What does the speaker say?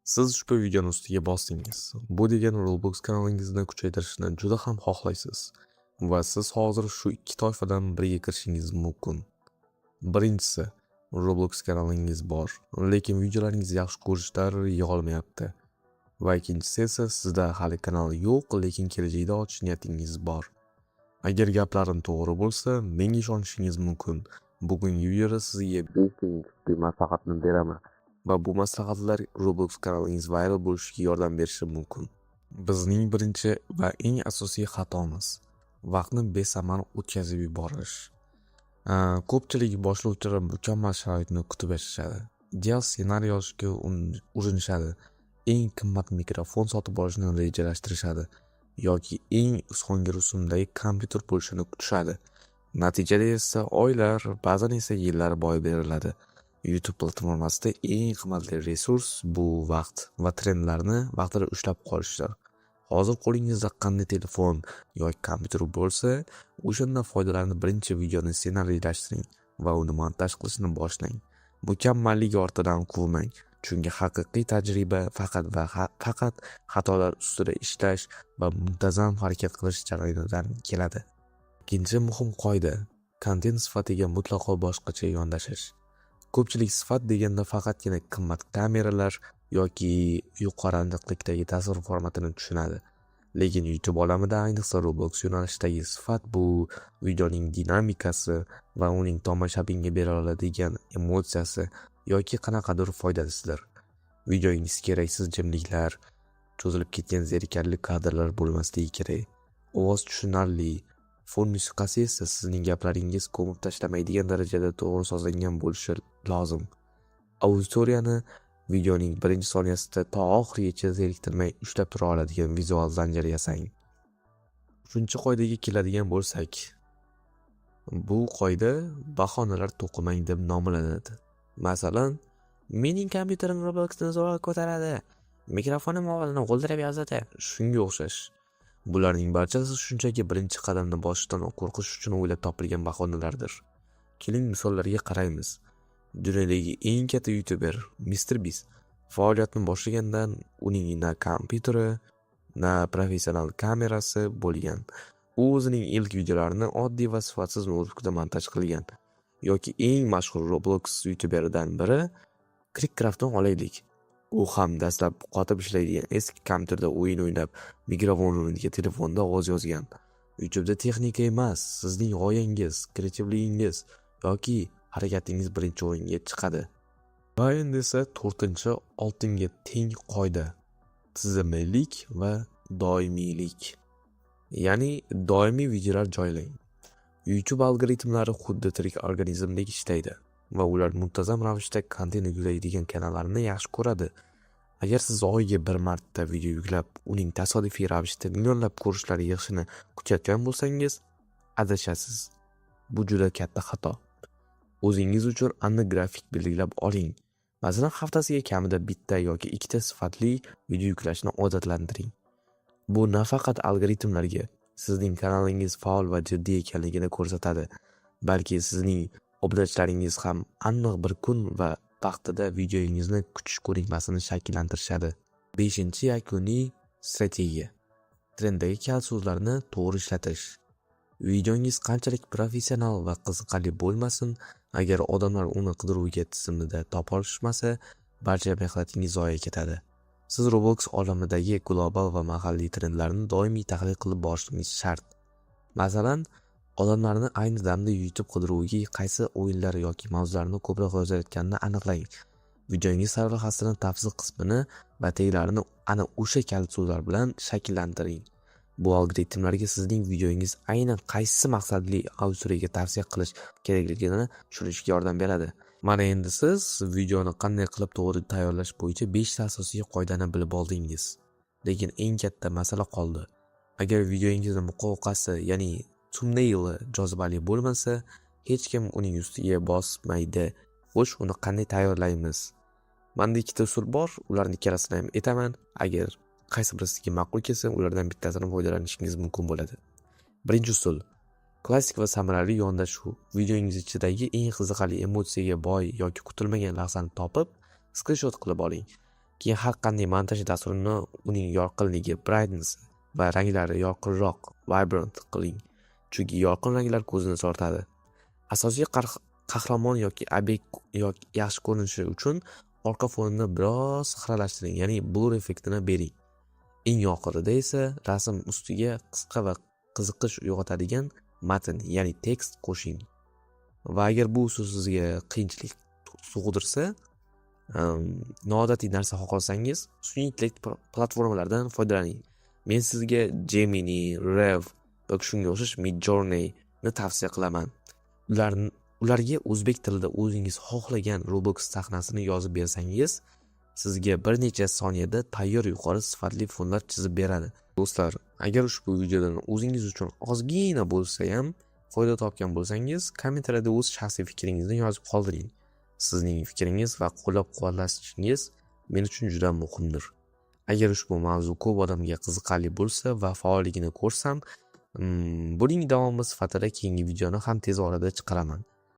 Siz ushbu videoni ustiga bosdingiz. Bu degani Roblox kanalingizni kuchaytirishni juda ham xohlaysiz va siz hozir shu ikki toifadan biriga kirishingiz mumkin. Birinchisi, Roblox kanalingiz bor, lekin videolaringizni yaxshi ko'rishlar yig'olmayapti. Va ikkinchisi esa sizda hali kanal yo'q, lekin kelajakda ochish niyatingiz bor. Agar gaplarim to'g'ri bo'lsa, menga ishonishingiz mumkin. Bugungi videoda sizga 5 maslahatni beraman. Va bu maslahatlar Roblox kanalingiz viral bo'lishiga yordam berishi mumkin. Bizning birinchi va eng asosiy xatomiz vaqtni besamar o'tkazib yuborish. Ko'pchilik boshlovchilar mukammal sharoitni kutib yashashadi. Ideal ssenariy yozishga urinishadi. Eng qimmat mikrofon sotib olishni rejalashtirishadi yoki eng so'nggi rusumdagi kompyuter bo'lishini kutishadi. Natijada esa oylar, ba'zan esa yillar boy beriladi. YouTube platformasida eng qimmatli resurs bu vaqt va trendlarni vaqtida ushlab qolishdir. Hozir qo'lingizda qanday telefon yoki kompyuter bo'lsa, o'shandan foydalanib birinchi videoni ssenariylashtiring va uni montaj qilishni boshlang. Mukammallik ortidan quvmang, chunki haqiqiy tajriba faqat xatolar ustida ishlash va muntazam harakat qilish jarayonidan keladi. Ikkinchi muhim qoida: kontent sifatiga mutlaqo boshqacha yondashish. Ko'pchilik sifat deganda faqatgina qimmat kameralar yoki yuqori aniqlikdagi tasvir formatini tushunadi. Lekin YouTube olamida, ayniqsa Roblox yo'nalishidagi sifat bu videoning dinamikasi va uning tomoshabinga bera oladigan emotsiyasi yoki qanaqadir foydasidir. Videoingiz keraksiz jimliklar, cho'zilib ketgan zerikarli kadrlar bo'lmasligi kerak. Ovoz tushunarli, fon musiqasi esa sizning gaplaringiz ko'mib tashlamaydigan darajada to'g'ri sozlangan bo'lishi lozim. Auditoriyani videoning birinchi soniyasida to oxirigacha zeriktirmay ushlab tura oladigan vizual zanjir yasang. Uchinchi qoidaga keladigan bo'lsak, bu qoida bahonalar to'qimang deb nomlanadi. Masalan, mening kompyuterim Robloxni zo'rg'a ko'taradi, mikrofonim ovozini g'o'ldirab yozadi. Shunga o'xshash. Bularning barchasi shunchaki birinchi qadamni bosishdan qo'rqish uchun o'ylab topilgan bahonalardir. Keling misollarga qaraymiz. Dunyodagi eng katta YouTuber MrBeast faoliyatni boshlagandan uning na kompyuteri, na professional kamerasi bo'lgan. U o'zining ilk videolarini oddiy va sifatsiz notebookda montaj qilgan. Yoki eng mashhur Roblox YouTuberidan biri Crickcraft'ni olaylik. U ham dastlab qotib ishlaydigan eski kompyuterda o'yin o'ynab, mikrofon o'rniga telefonda ovoz yozgan. YouTube'da texnika emas, sizning g'oyangiz, kreativligingiz yoki harakatingiz birinchi o'ringa chiqadi. Va endi esa 4-oltinga teng qoida: tizimlilik va doimiylik. Ya'ni doimiy videolar joylang. YouTube algoritmlari xuddi tirik organizmdek ishlaydi va ular muntazam ravishda kontent yuklaydigan kanallarni yaxshi ko'radi. Agar siz oyiga bir marta video yuklab, uning tasodifiy ravishda millionlab ko'rishlar yig'ishini kutayotgan bo'lsangiz, adashasiz. Bu juda katta xato. O'zingiz uchun aniq grafik belgilab oling. Masalan, haftasiga kamida bitta yoki ikkita sifatli video yuklashni odatlantiring. Bu nafaqat algoritmlarga sizning kanalingiz faol va jiddiy ekanligini ko'rsatadi, balki sizning obunachilaringiz ham aniq bir kun va vaqtida videoingizni kutish ko'nikmasini shakllantirishadi. 5-yakuniy strategiya: trenddagi kal so'zlarni to'g'ri ishlatish. Videongiz qanchalik professional va qiziqarli bo'lmasin, agar odamlar uni qidiruvga tizimida topa olishmasa, barcha mehnatingiz zoya ketadi. Siz Roblox olamidagi global va mahalliy trendlarni doimiy tahlil qilib borishingiz shart. Masalan, odamlarni ayni damda YouTube qidiruviga qaysi o'yinlar yoki mavzularni ko'proq yozayotganini aniqlang. Videongiz sarlavhasini tafsir qismini va taglarini ana o'sha kalit so'zlar bilan shakllantiring. Bu algoritmlarga sizning videongiz aynan qaysi maqsadli auditoriyaga tavsiya qilish kerakligini tushunishga yordam beradi. Mana endi siz videoni qanday qilib to'g'ri tayyorlash bo'yicha 5 ta asosiy qoidani bilib oldingiz. Lekin eng katta masala qoldi. Agar videoingizning muqovasi, ya'ni thumbnaili jozibali bo'lmasa, hech kim uning ustiga bosmaydi. Xo'sh, uni qanday tayyorlaymiz? Menda ikkita usul bor, ularning ikkalasini ham aytaman. Agar qaysi biri sizga ma'qul kelsa, ulardan bittasidan foydalanishingiz mumkin bo'ladi. Birinchi usul: klassik va samarali yondashuv. Videoingiz ichidagi eng qiziqarli emotsiyaga boy yoki kutilmagan lahzani topib, screenshot qilib oling. Keyin har qanday montaj dasturini uning yorqinligi, brightness va ranglari yorqinroq, vibrant qiling. Chunki yorqin ranglar ko'zni tortadi. Asosiy qahramon yoki obyekt yoki yaxshi ko'rinishi uchun orqa fonini biroz xiralashtiring, ya'ni blur effektini bering. Eng oxirida esa rasm ustiga qisqa va qiziqish uyg'otadigan matn, ya'ni tekst qo'shing. Va agar bu usul sizga qiyinchilik tug'dirsa, noodatiy narsa xohlasangiz, sun'iy intellekt platformalaridan foydalaning. Men sizga Gemini, Rev yoki shunga o'xshash Midjourney ni tavsiya qilaman. Ularga o'zbek tilida o'zingiz xohlagan Roblox sahnasini yozib bersangiz, sizga bir necha soniyada tayyor yuqori sifatli fonlar chizib beradi. Do'stlar, agar ushbu videodan o'zingiz uchun ozgina bo'lsa ham foyda topgan bo'lsangiz, kommentariyada o'z shaxsiy fikringizni yozib qoldiring. Sizning fikringiz va qo'llab-quvvatlashingiz men uchun juda muhimdir. Agar ushbu mavzu ko'p odamga qiziqarli bo'lsa va faolligini ko'rsam, buning davomi sifatida keyingi videoni ham tez orada chiqaraman.